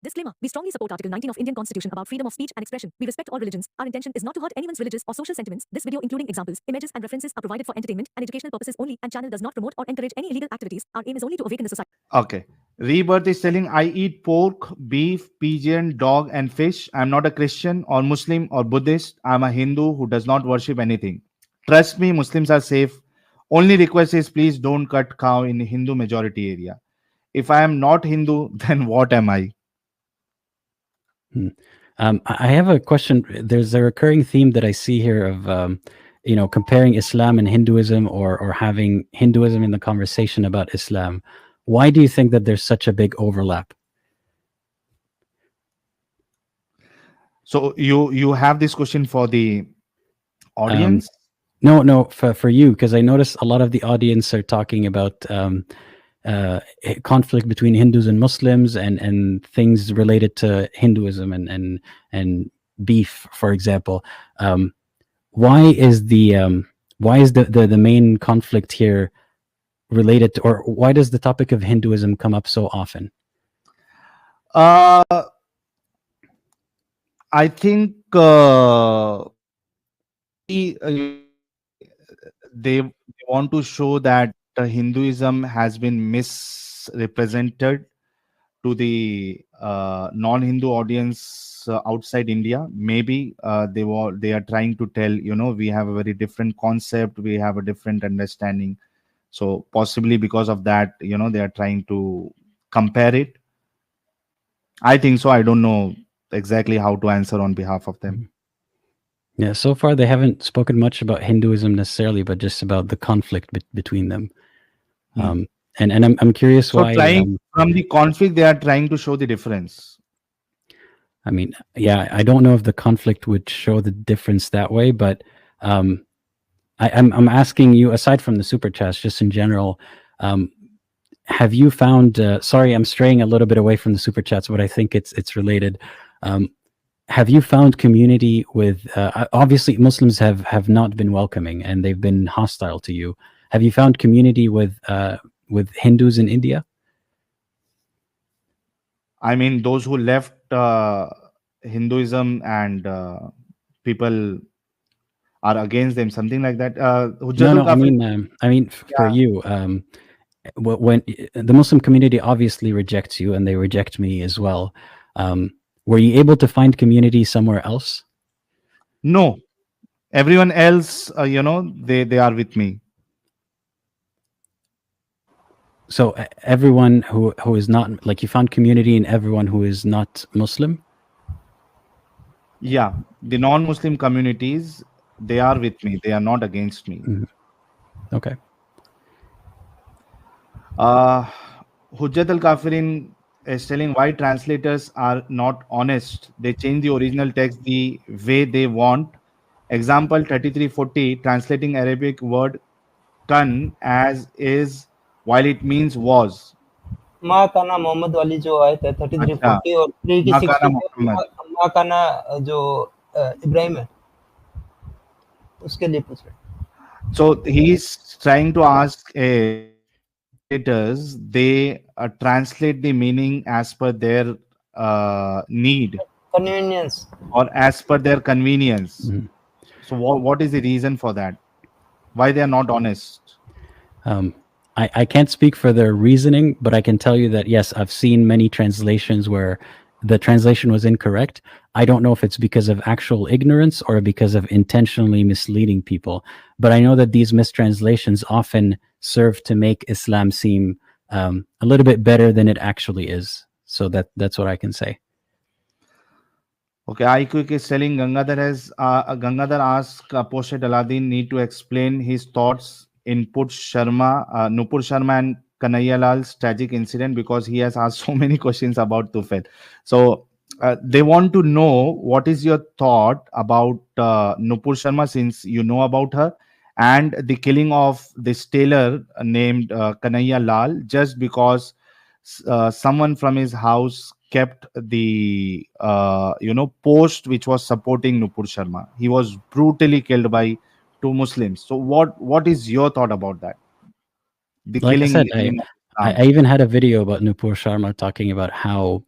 Disclaimer. We strongly support Article 19 of Indian Constitution about freedom of speech and expression. We respect all religions. Our intention is not to hurt anyone's religious or social sentiments. This video, including examples, images, and references, are provided for entertainment and educational purposes only, and channel does not promote or encourage any illegal activities. Our aim is only to awaken the society. Okay. Rebirth is telling, I eat pork, beef, pigeon, dog, and fish. I'm not a Christian or Muslim or Buddhist. I'm a Hindu who does not worship anything. Trust me, Muslims are safe. Only request is please don't cut cow in Hindu majority area. If I am not Hindu, then what am I? I have a question. There's a recurring theme that I see here of, comparing Islam and Hinduism, or having Hinduism in the conversation about Islam. Why do you think that there's such a big overlap? So you have this question for the audience? No, for you, because I noticed a lot of the audience are talking about conflict between Hindus and Muslims, and things related to Hinduism and beef, for example. Why is the main conflict here related to, or why does the topic of Hinduism come up so often? I think they want to show that Hinduism has been misrepresented to the non-Hindu audience outside India. Maybe they are trying to tell, we have a very different concept, we have a different understanding. So possibly because of that, they are trying to compare it. I think so. I don't know exactly how to answer on behalf of them. Yeah, so far they haven't spoken much about Hinduism necessarily, but just about the conflict between them. And I'm curious why. From the conflict, they are trying to show the difference. I mean, yeah, I don't know if the conflict would show the difference that way, but I'm asking you, aside from the super chats, just in general, have you found? Sorry, I'm straying a little bit away from the super chats, but I think it's related. Have you found community with? Obviously, Muslims have not been welcoming, and they've been hostile to you. Have you found community with Hindus in India? I mean, those who left Hinduism and people are against them, something like that. No, I mean, for you, when the Muslim community obviously rejects you, and they reject me as well. Were you able to find community somewhere else? No, everyone else, they are with me. So everyone who is not, like, you found community in everyone who is not Muslim? Yeah, the non-Muslim communities, they are with me. They are not against me. Mm-hmm. Okay. Hujjat al-Kafirin is telling why translators are not honest. They change the original text the way they want. Example 3340, translating Arabic word kan as is while it means was. माँ का नाम मोहम्मद वाली जो आयत है 3340 और 3 की 60 माँ का नाम जो इब्राहिम है उसके लिए पूछ रहे. So he is trying to ask they translate the meaning as per their need, convenience, or as per their convenience. Mm-hmm. So what is the reason for that? Why they are not honest? I can't speak for their reasoning, but I can tell you that, yes, I've seen many translations where the translation was incorrect. I don't know if it's because of actual ignorance or because of intentionally misleading people. But I know that these mistranslations often serve to make Islam seem a little bit better than it actually is. So that's what I can say. Okay, iQuick is telling Gangadhar asked Apostate Aladdin need to explain his thoughts in Nupur Sharma and Kanhaiya Lal's tragic incident, because he has asked so many questions about Tufail. So they want to know what is your thought about Nupur Sharma, since you know about her, and the killing of this tailor named Kanhaiya Lal, just because someone from his house kept the post which was supporting Nupur Sharma. He was brutally killed by two Muslims. So what is your thought about that? The like killing. I said, I even had a video about Nupur Sharma talking about how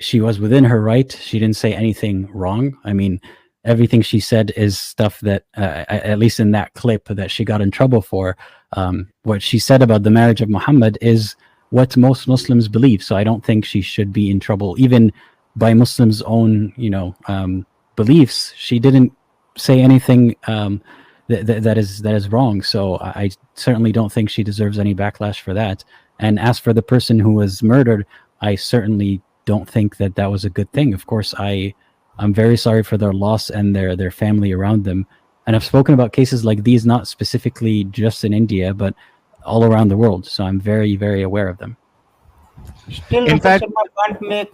she was within her right. She didn't say anything wrong. I mean, everything she said is stuff that, at least in that clip, that she got in trouble for. What she said about the marriage of Muhammad is what most Muslims believe. So I don't think she should be in trouble, even by Muslims' own, beliefs. She didn't say anything that is wrong. So I certainly don't think she deserves any backlash for that. And as for the person who was murdered, I certainly don't think that was a good thing. Of course, I'm very sorry for their loss and their family around them. And I've spoken about cases like these, not specifically just in India, but all around the world. So I'm very, very aware of them. Still, In fact, Sharma can't make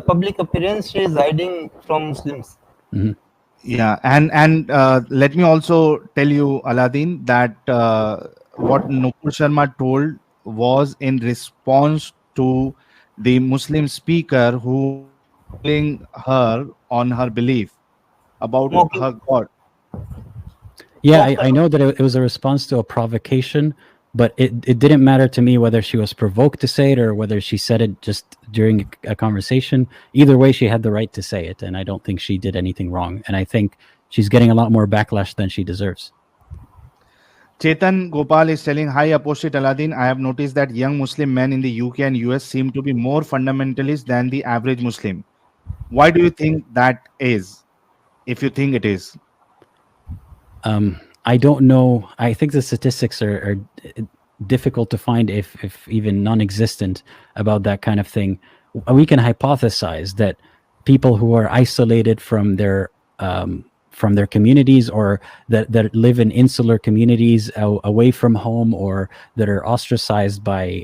public appearance. She is hiding from Muslims. Mm-hmm. Yeah, and let me also tell you, Aladdin, that what Nupur Sharma told was in response to the Muslim speaker who was calling her on her belief about Mocking. her God. Yeah, I know that it was a response to a provocation, but it didn't matter to me whether she was provoked to say it or whether she said it just during a conversation. Either way, she had the right to say it, and I don't think she did anything wrong. And I think she's getting a lot more backlash than she deserves. Chetan Gopal is telling, "Hi, Apostate Aladdin. I have noticed that young Muslim men in the UK and US seem to be more fundamentalist than the average Muslim. Why do you think that is, if you think it is?" I don't know. I think the statistics are difficult to find, if even non-existent, about that kind of thing. We can hypothesize that people who are isolated from their communities, or that live in insular communities away from home, or that are ostracized by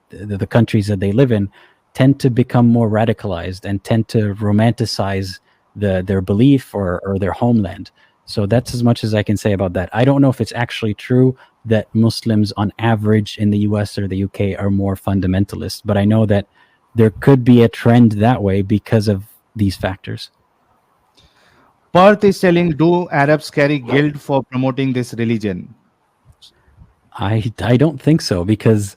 the countries that they live in, tend to become more radicalized and tend to romanticize their belief or their homeland. So that's as much as I can say about that. I don't know if it's actually true that Muslims on average in the US or the UK are more fundamentalist, but I know that there could be a trend that way because of these factors. Perth is telling, do Arabs carry guilt for promoting this religion? I don't think so, because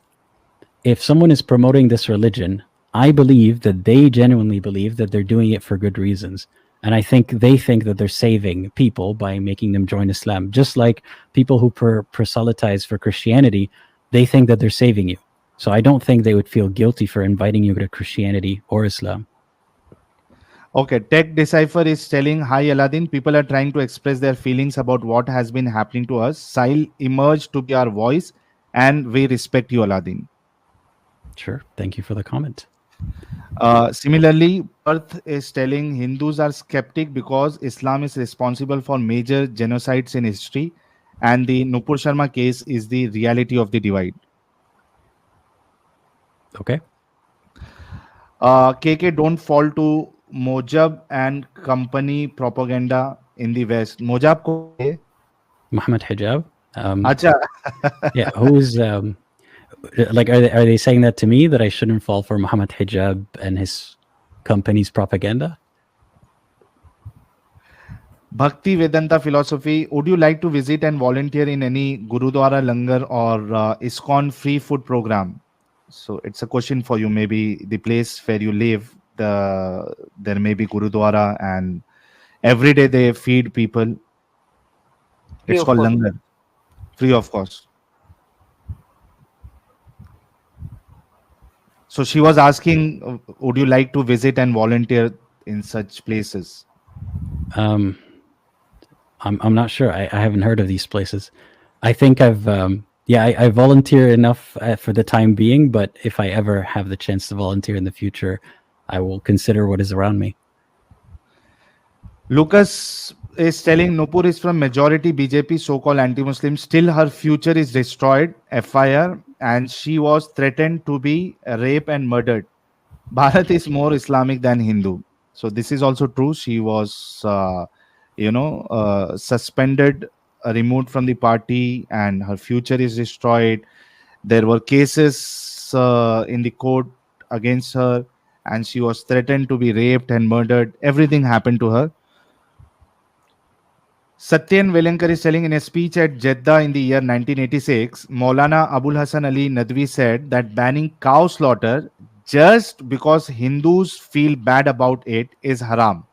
if someone is promoting this religion, I believe that they genuinely believe that they're doing it for good reasons. And I think they think that they're saving people by making them join Islam. Just like people who proselytize for Christianity, they think that they're saving you. So I don't think they would feel guilty for inviting you to Christianity or Islam. Okay, Tech Decipher is telling, "Hi Aladdin, people are trying to express their feelings about what has been happening to us. Sahil emerged to be our voice, and we respect you, Aladdin." Sure. Thank you for the comment. Similarly, Perth is telling, Hindus are skeptic because Islam is responsible for major genocides in history, and the Nupur Sharma case is the reality of the divide. Okay. KK, don't fall to Mojab and company propaganda in the West. Mojab ko hai? Muhammad Hijab. Acha. Yeah. Who's like, are they saying that to me, that I shouldn't fall for Muhammad Hijab and his company's propaganda? Bhakti Vedanta Philosophy, would you like to visit and volunteer in any Gurudwara Langar or ISKCON free food program? So it's a question for you. Maybe the place where you live, there may be Gurudwara, and every day they feed people. It's called Langar. Free of cost. So she was asking, would you like to visit and volunteer in such places? I'm not sure. I haven't heard of these places. I think I volunteer enough for the time being, but if I ever have the chance to volunteer in the future, I will consider what is around me. Lucas is telling, Nupur is from majority BJP, so-called anti-Muslim. Still, her future is destroyed, FIR, and she was threatened to be raped and murdered. Bharat is more Islamic than Hindu. So this is also true. She was, suspended, removed from the party, and her future is destroyed. There were cases in the court against her, and she was threatened to be raped and murdered. Everything happened to her. Satyan Velankar is telling, in a speech at Jeddah in the year 1986, Maulana Abul Hasan Ali Nadwi said that banning cow slaughter just because Hindus feel bad about it is haram.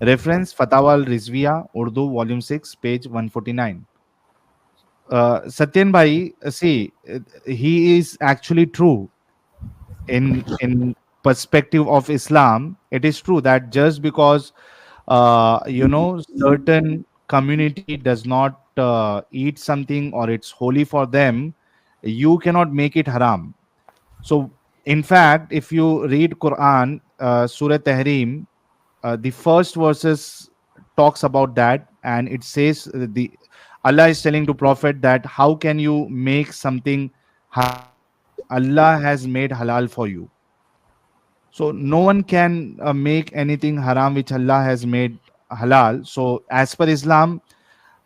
Reference Fatawa al-Rizviya, Urdu, Volume 6, page 149. Satyan Bhai, see, he is actually true in perspective of Islam. It is true that just because certain community does not eat something or it's holy for them, you cannot make it haram. So, in fact, if you read Quran, Surah Tahrim, the first verses talks about that, and it says the Allah is telling to Prophet that how can you make something haram which Allah has made halal for you? So no one can make anything haram which Allah has made halal. So as per Islam,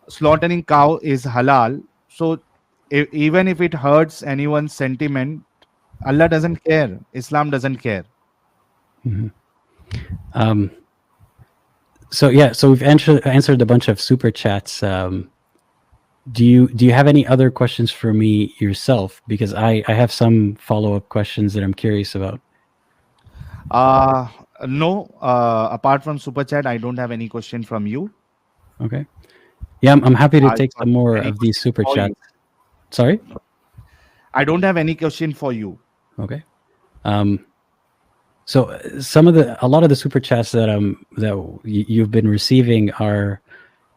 slaughtering cow is halal. So even if it hurts anyone's sentiment, Allah doesn't care. Islam doesn't care. Mhm. Um, so yeah, so we've answered a bunch of super chats. Do you have any other questions for me yourself? Because I have some follow-up questions that I'm curious about. Uh no. Apart from super chat, I don't have any question from you. Okay. Yeah, I'm happy to I take don't some more have any of these question super for you. chats. Sorry. I don't have any question for you. Okay. So a lot of the super chats that you've been receiving are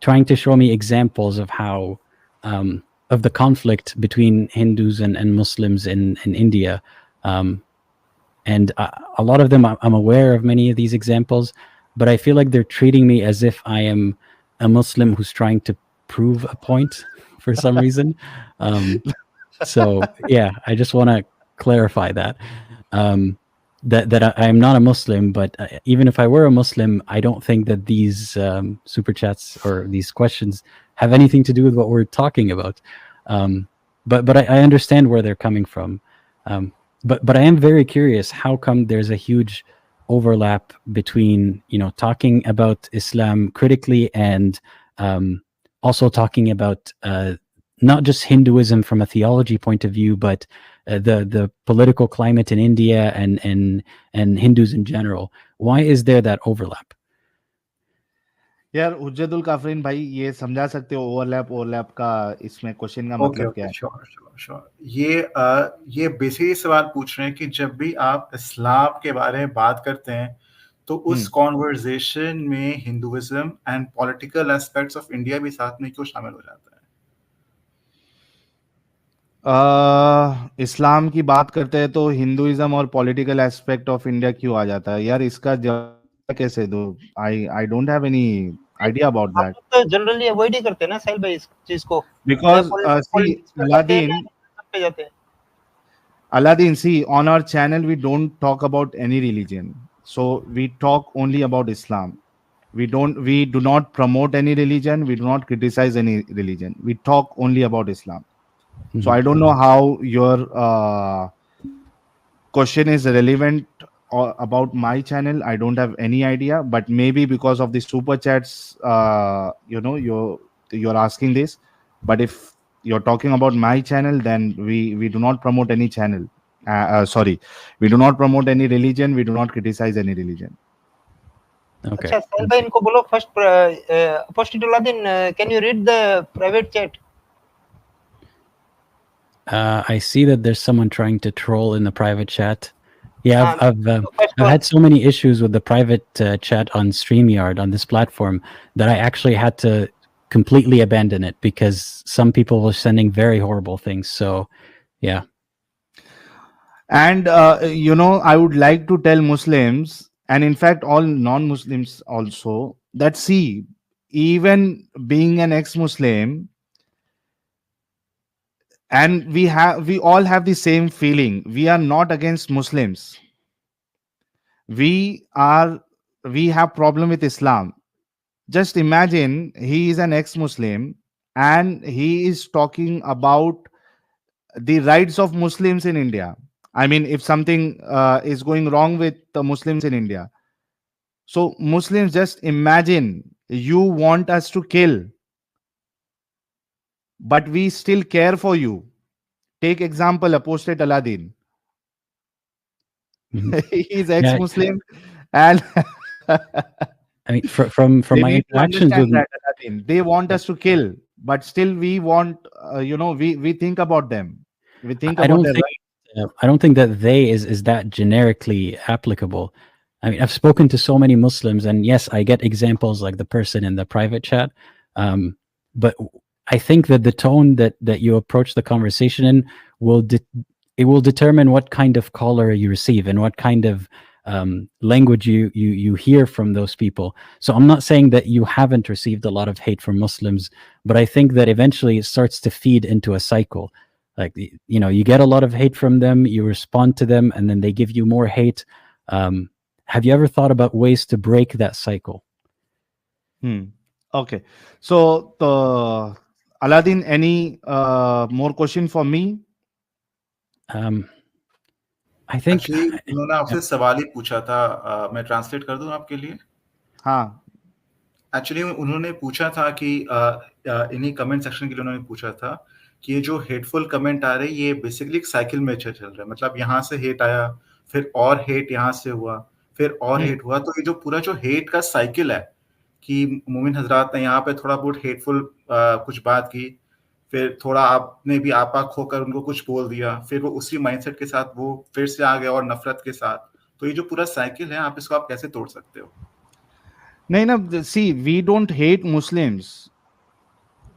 trying to show me examples of how of the conflict between Hindus and Muslims in India. And a lot of them, I'm aware of many of these examples, but I feel like they're treating me as if I am a Muslim who's trying to prove a point for some reason. So yeah, I just want to clarify that. That I am not a Muslim, but even if I were a Muslim, I don't think that these super chats or these questions have anything to do with what we're talking about. But I understand where they're coming from. But I am very curious. How come there's a huge overlap between talking about Islam critically and also talking about not just Hinduism from a theology point of view, but the political climate in India and Hindus in general. Why is there that overlap? यार हुज्जतुल काफरीन भाई, ये समझा सकते हो overlap का इसमें question का मतलब क्या है? श्योर। ये बेसिकली सवाल पूछ रहे हैं कि जब भी आप इस्लाम के बारे में बात करते हैं तो उस कॉन्वर्सेशन में Hinduism and political aspects of India भी साथ में क्यों शामिल हो जाता है? इस्लाम की बात करते हैं तो हिंदुइज्म और पॉलिटिकल एस्पेक्ट ऑफ इंडिया क्यों आ जाता है? यार इसका जवाब कैसे दो? I don't have any idea about that. तो जनरली अवॉइड ही करते हैं ना साहिल भाई इस चीज को, because see Aladdin, see, on our channel we don't talk about any religion, so we talk only about Islam. We do not promote any religion, we do not criticize any religion, we talk only about Islam. So I don't know how your question is relevant about my channel. I don't have any idea, but maybe because of the super chats, you're asking this. But if you're talking about my channel, then we do not promote any channel. Sorry, we do not promote any religion. We do not criticize any religion. Okay. अच्छा साहिल भाई इनको बोलो first Apostate Aladdin, can you read the private chat? I see that there's someone trying to troll in the private chat. Yeah, I've had so many issues with the private chat on StreamYard on this platform that I actually had to completely abandon it because some people were sending very horrible things. So, yeah. And I would like to tell Muslims, and in fact all non-Muslims also, that see, even being an ex-Muslim, and we all have the same feeling. We are not against Muslims. We have problem with Islam. Just imagine he is an ex-Muslim and he is talking about the rights of Muslims in India. I mean, if something is going wrong with the Muslims in India. So Muslims, just imagine, you want us to kill, but we still care for you. Take example, Apostate Aladdin. He's ex-Muslim, and I mean, from they my need to interactions understand with, that, Aladdin. They want us to kill, but still we want, we think about them. We think I about don't their think rights. I don't think that they is that generically applicable. I mean, I've spoken to so many Muslims, and yes, I get examples like the person in the private chat, but I think that the tone that you approach the conversation in it will determine what kind of caller you receive and what kind of language you hear from those people. So I'm not saying that you haven't received a lot of hate from Muslims, but I think that eventually it starts to feed into a cycle. Like, you get a lot of hate from them, you respond to them, and then they give you more hate. Have you ever thought about ways to break that cycle? Okay. So, Aladdin, any more question for me? I think actually उन्होंने आपसे सवाल ही पूछा था, मैं translate कर दूं आपके लिए. हाँ. एक्चुअली उन्होंने पूछा था कि इन्हीं कमेंट सेक्शन के लिए उन्होंने पूछा था कि ये जो हेटफुल कमेंट आ रहे हैं ये बेसिकली एक साइकिल में चल रहा है. मतलब यहाँ से हेट आया, फिर और हेट यहाँ से हुआ, फिर और हेट हुआ. तो ये जो पूरा जो हेट का साइकिल है कि मोमिन हजरात ने यहाँ पे थोड़ा बहुत हेटफुल कुछ बात की, फिर थोड़ा आपने भी आपा खोकर उनको कुछ बोल दिया, फिर वो उसी माइंडसेट के साथ वो फिर से आ गया और नफरत के साथ. तो ये जो पूरा साइकिल है, आप इसको आप कैसे तोड़ सकते हो? नहीं ना, see, we don't hate Muslims.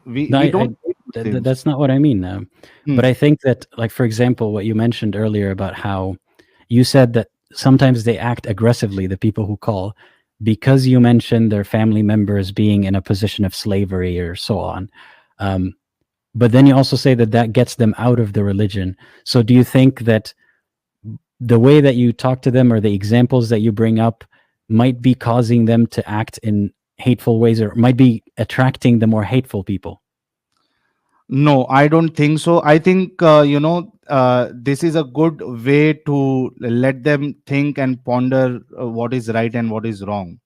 We don't hate Muslims. That's not what I mean. But I think that, like, for example, what you mentioned earlier about how you said that sometimes they act aggressively, the people who call, because you mentioned their family members being in a position of slavery or so on. But then you also say that that gets them out of the religion. So do you think that the way that you talk to them or the examples that you bring up might be causing them to act in hateful ways, or might be attracting the more hateful people? No, I don't think so. I think, this is a good way to let them think and ponder what is right and what is wrong.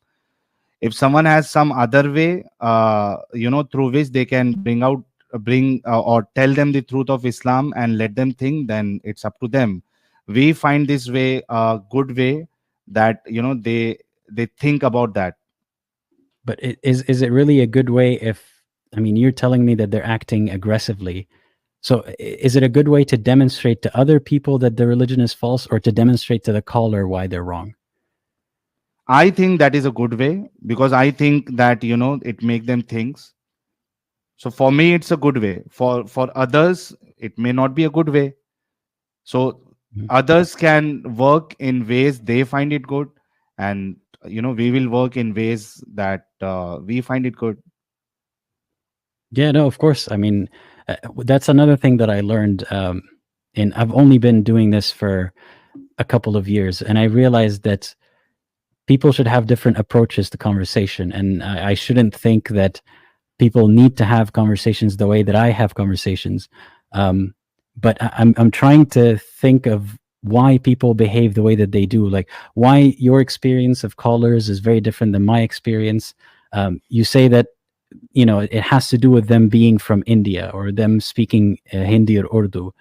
If someone has some other way, through which they can bring or tell them the truth of Islam and let them think, then it's up to them. We find this way a good way that, they think about that. But is it really a good way if, I mean, you're telling me that they're acting aggressively. So is it a good way to demonstrate to other people that the religion is false, or to demonstrate to the caller why they're wrong? I think that is a good way, because I think that, it make them think. So for me, it's a good way. For others, it may not be a good way. So others can work in ways they find it good, and we will work in ways that we find it good. Yeah, no, of course. I mean, that's another thing that I learned. I've only been doing this for a couple of years, and I realized that people should have different approaches to conversation, and I shouldn't think that people need to have conversations the way that I have conversations. But I'm trying to think of why people behave the way that they do, like why your experience of callers is very different than my experience. You say that it has to do with them being from India or them speaking Hindi or Urdu.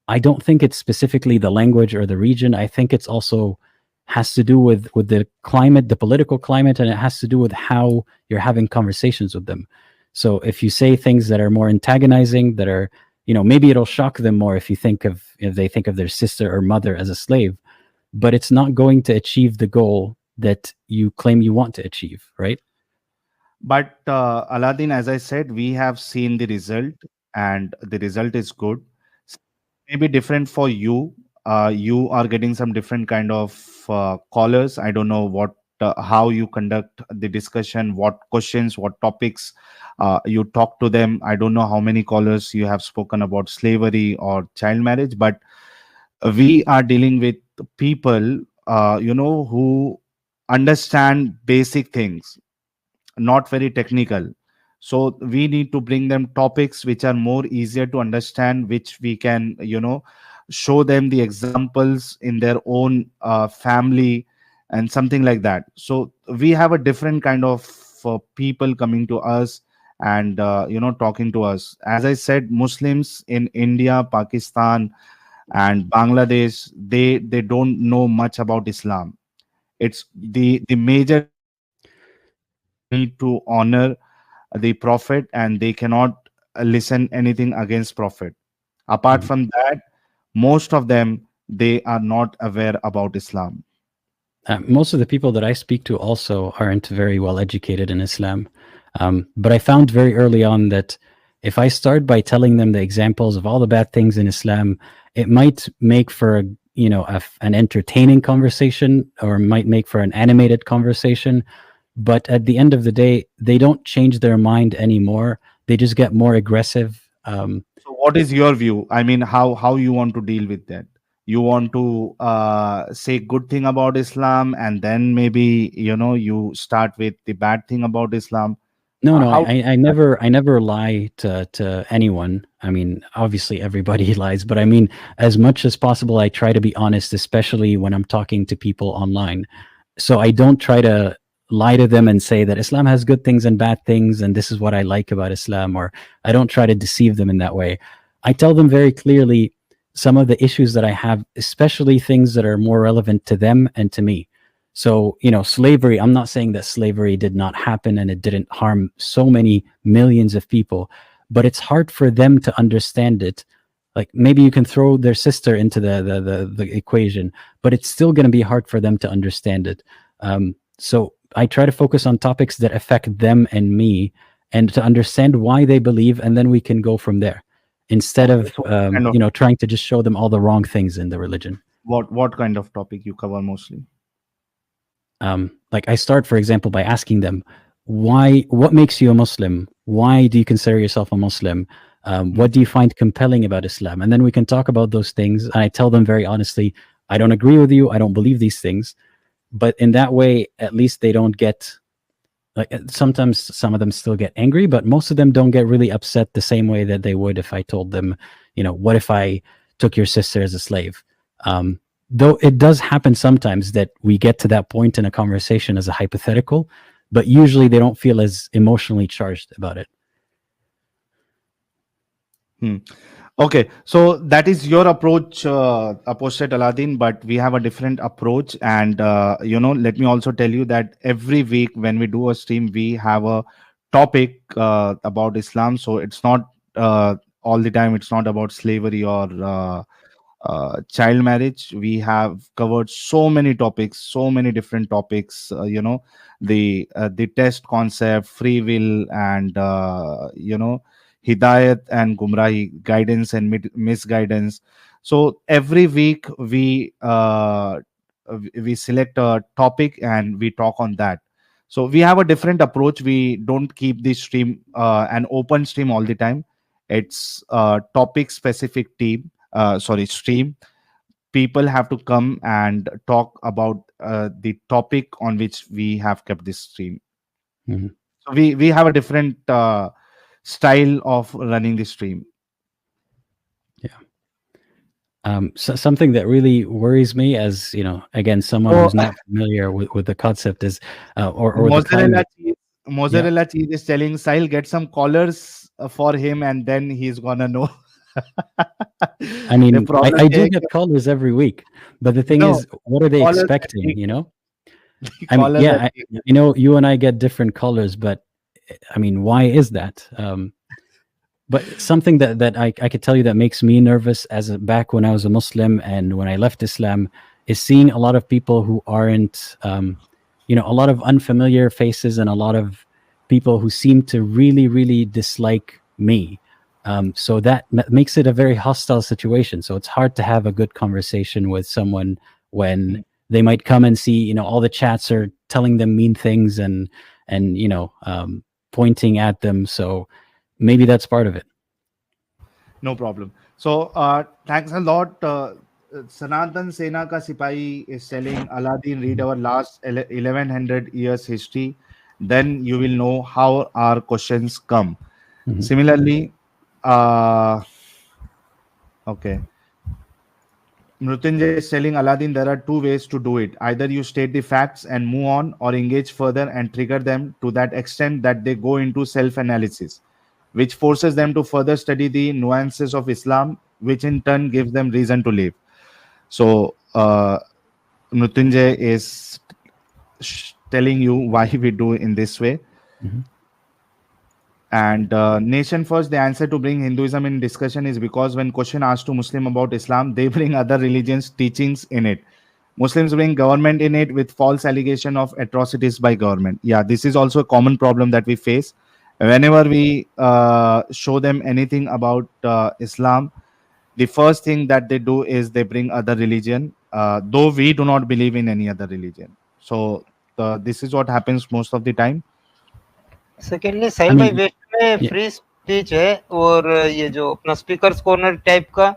I don't think it's specifically the language or the region. I think it's also has to do with the climate, the political climate, and it has to do with how you're having conversations with them. So if you say things that are more antagonizing, that are, maybe it'll shock them more if they think of their sister or mother as a slave, but it's not going to achieve the goal that you claim you want to achieve, right? But Aladdin, as I said, we have seen the result, and the result is good. Maybe different for you. You are getting some different kind of callers. I don't know what how you conduct the discussion, what questions, what topics you talk to them. I don't know how many callers you have spoken about slavery or child marriage, but we are dealing with people, who understand basic things, not very technical. So we need to bring them topics which are more easier to understand, which we can show them the examples in their own family and something like that. So we have a different kind of people coming to us and talking to us. As I said, Muslims in India, Pakistan, and Bangladesh, they don't know much about Islam. It's the major need to honor the prophet, and they cannot listen anything against prophet. Apart Mhm. from that, most of them, they are not aware about Islam. Most of the people that I speak to also aren't very well educated in Islam. But I found very early on that if I start by telling them the examples of all the bad things in Islam, it might make for an entertaining conversation, or might make for an animated conversation. But at the end of the day, they don't change their mind anymore. They just get more aggressive. So what is your view? I mean, how you want to deal with that? You want to say good thing about Islam, and then maybe you start with the bad thing about Islam. No, no, How? I never lie to anyone. I mean, obviously everybody lies, but I mean, as much as possible, I try to be honest, especially when I'm talking to people online. So I don't try to lie to them and say that Islam has good things and bad things, and this is what I like about Islam, or I don't try to deceive them in that way. I tell them very clearly some of the issues that I have, especially things that are more relevant to them and to me. So, slavery, I'm not saying that slavery did not happen and it didn't harm so many millions of people, but it's hard for them to understand it. Like, maybe you can throw their sister into the equation, but it's still going to be hard for them to understand it. So I try to focus on topics that affect them and me, and to understand why they believe, and then we can go from there, instead of So kind of trying to just show them all the wrong things in the religion. what kind of topic you cover mostly? Like, I start, for example, by asking them, what makes you a Muslim? Why do you consider yourself a Muslim? What do you find compelling about Islam? And then we can talk about those things. And I tell them very honestly, I don't agree with you. I don't believe these things. But in that way, at least they don't get, like, sometimes some of them still get angry, but most of them don't get really upset the same way that they would if I told them, what if I took your sister as a slave? Though it does happen sometimes that we get to that point in a conversation as a hypothetical, but usually they don't feel as emotionally charged about it. Okay, so that is your approach, Apostate Aladdin, but we have a different approach. And, let me also tell you that every week when we do a stream, we have a topic about Islam. So it's not all the time, it's not about slavery or child marriage. We have covered so many topics, so many different topics, the test concept, free will, and, hidayat and gumrahi, guidance and misguidance. So every week we select a topic and we talk on that. So we have a different approach. We don't keep the stream an open stream all the time. It's a topic specific stream. People have to come and talk about the topic on which we have kept this stream. Mhm. So we have a different style of running the stream. So something that really worries me, as again, someone So who's not familiar with the concept, is or the mozzarella climate. cheese, Yeah, mozzarella cheese is telling Sahil, get some collars for him, and then he's gonna know. I The mean, problem I is, do get callers every week, but the thing no is, what are they collars. expecting? The I mean, collars yeah, are cheap. you and I get different colors, but I mean, why is that? But something that I could tell you that makes me nervous back when I was a Muslim and when I left Islam, is seeing a lot of people who aren't, a lot of unfamiliar faces, and a lot of people who seem to really, really dislike me. So that makes it a very hostile situation. So it's hard to have a good conversation with someone when they might come and see, all the chats are telling them mean things and pointing at them. So maybe that's part of it. No problem. So thanks a lot. Sanatan Sena ka Sipahi is telling Aladdin, read our last 1100 years history. Then you will know how our questions come. Mhm. Similarly, okay. Mrutyunjay is telling Aladdin there are two ways to do it. Either you state the facts and move on, or engage further and trigger them to that extent that they go into self analysis. which forces them to further study the nuances of Islam, which in turn gives them reason to live. So Mrutyunjay is telling you why we do in this way. Mhm. And nation first, the answer to bring Hinduism in discussion is because when question asked to Muslim about Islam, they bring other religions teachings in it. Muslims bring government in it with false allegation of atrocities by government. Yeah, this is also a common problem that we face. Whenever we show them anything about Islam, the first thing that they do is they bring other religion, though we do not believe in any other religion. So this is what happens most of the time. Secondly Sahil भाई वेस्ट में yeah. Free speech है और ये जो अपना speakers corner type का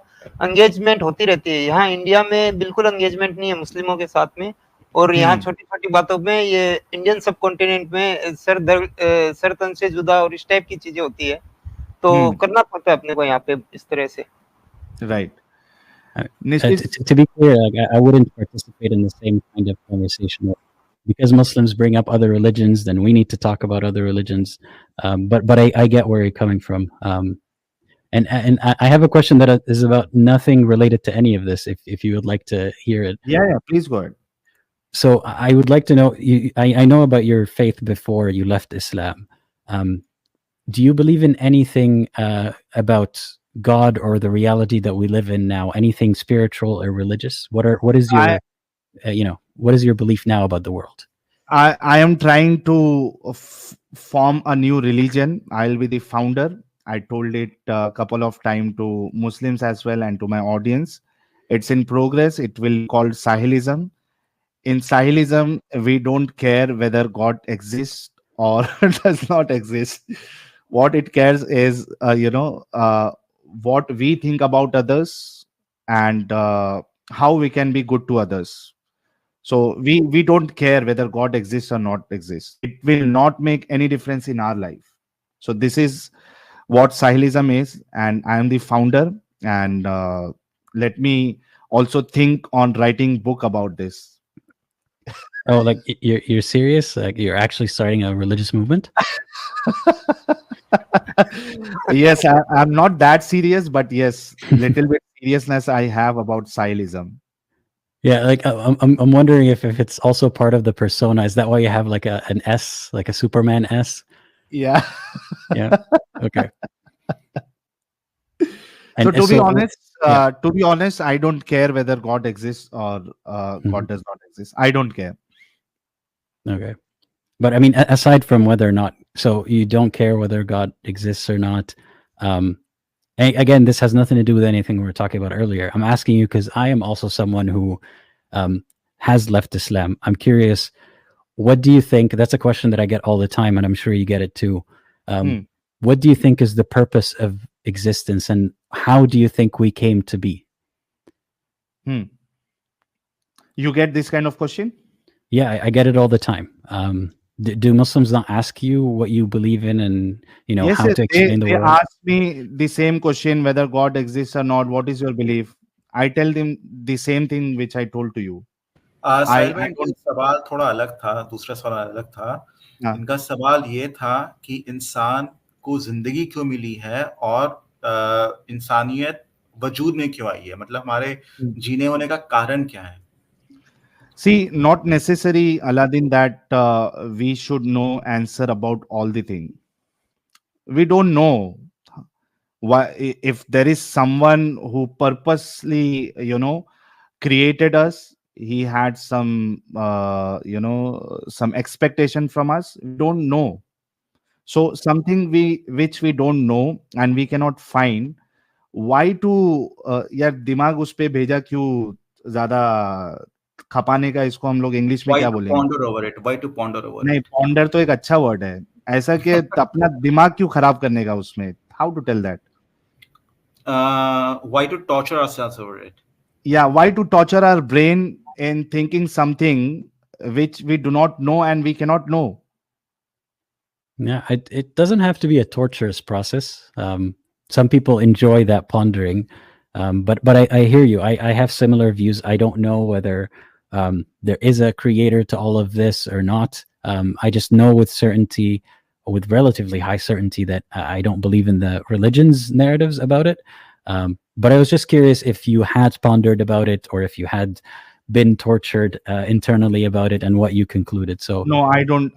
engagement होती रहती है। यहाँ इंडिया में बिल्कुल एंगेजमेंट नहीं है मुस्लिमों के साथ में, और यहाँ छोटी छोटी बातों में ये इंडियन सब कॉन्टिनेंट में सर तन से जुदा और इस टाइप की चीजें होती है, तो करना पड़ता है अपने को यहाँ पे इस तरह से। Right. To be clear, like, I wouldn't participate in the same kind of conversation. Because Muslims bring up other religions, then we need to talk about other religions. But I get where you're coming from. And I have a question that is about nothing related to any of this. If you would like to hear it. Yeah, please go ahead. So I would like to know. I know about your faith before you left Islam. Do you believe in anything about God or the reality that we live in now? Anything spiritual or religious? What is your what is your belief now about the world? I am trying to form a new religion. I'll be the founder. I told it a couple of times to Muslims as well and to my audience. It's in progress. It will be called Sahilism. In Sahilism, we don't care whether God exists or does not exist. What it cares is, what we think about others and how we can be good to others. So we don't care whether God exists or not exists. It will not make any difference in our life. So this is what Sahilism is, and I am the founder. And let me also think on writing book about this. Oh, like you're serious? Like you're actually starting a religious movement? Yes, I'm not that serious, but yes, little bit seriousness I have about Sahilism. Yeah, like I'm wondering if it's also part of the persona. Is that why you have like an S, like a Superman S? Yeah. Yeah. Okay. So to be honest, I don't care whether God exists or God does not exist. I don't care. Okay. But I mean, aside from whether or not, so you don't care whether God exists or not. Again, this has nothing to do with anything we were talking about earlier. I'm asking you because I am also someone who has left Islam. I'm curious, what do you think? That's a question that I get all the time, and I'm sure you get it too. What do you think is the purpose of existence, and how do you think we came to be? You get this kind of question? Yeah, I get it all the time. Do Muslims not ask you what you believe in and yes, how to explain the world? They ask me the same question, whether God exists or not. What is your belief? I tell them the same thing which I told to you. साहिल भाई, ये सवाल थोड़ा अलग था, दूसरा सवाल अलग था। इनका सवाल ये था कि इंसान को जिंदगी क्यों मिली है और इंसानियत वजूद में क्यों आई है, मतलब हमारे जीने होने का कारण क्या है? See, not necessary, Aladdin, that we should know answer about all the thing. We don't know why, if there is someone who purposely, created us. He had some, some expectation from us. We don't know. So something which we don't know and we cannot find. Why to यार दिमाग उस पे भेजा क्यों ज्यादा खपाने का, इसको हम लोग इंग्लिश में क्या बोलेंगे? Why to ponder over it? नहीं, ponder तो एक अच्छा वर्ड है, ऐसा कि अपना दिमाग क्यों खराब करने का उसमें? How to tell that? Why to torture ourselves over it? Yeah, why to torture our brain in thinking something which we do not know and we cannot know? Yeah, it doesn't have to be a torturous process. Some people enjoy that pondering, but I hear you. I have similar views. I don't know whether there is a creator to all of this or not. I just know with certainty with relatively high certainty that I don't believe in the religion's narratives about it. But I was just curious if you had pondered about it, or if you had been tortured internally about it, and what you concluded. So No, I don't.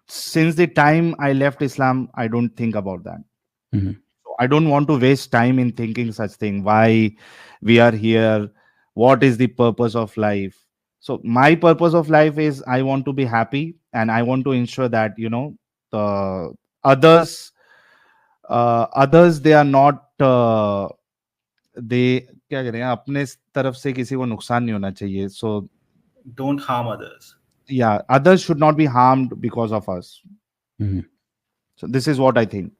Since the time I left Islam, I don't think about that. Mhm. So I don't want to waste time in thinking such thing. Why we are here? What is the purpose of life? So my purpose of life is I want to be happy, and I want to ensure that the others they are not they क्या करें अपने तरफ से किसी को नुकसान नहीं होना चाहिए. So Don't harm others. yeah, others should not be harmed because of us. Mhm. So this is what I think.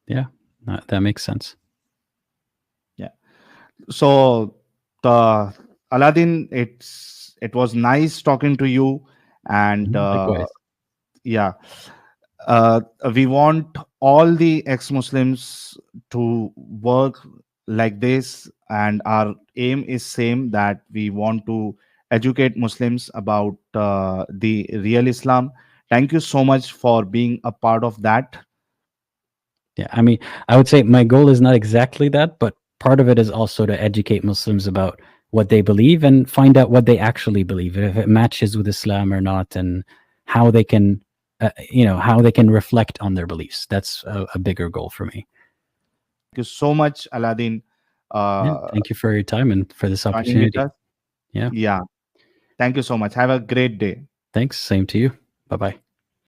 Yeah, that makes sense. Yeah. So the Aladdin, it was nice talking to you, and Likewise. yeah, we want all the ex-Muslims to work like this, and our aim is same, that we want to educate Muslims about the real Islam. Thank you so much for being a part of that. Yeah, I mean, I would say my goal is not exactly that, but part of it is also to educate Muslims about what they believe and find out what they actually believe, if it matches with Islam or not, and how they can, how they can reflect on their beliefs. That's a bigger goal for me. Thank you so much, Aladdin. Yeah, thank you for your time and for this Joining with opportunity. us. Yeah. Yeah. Thank you so much. Have a great day. Thanks. Same to you. Bye-bye.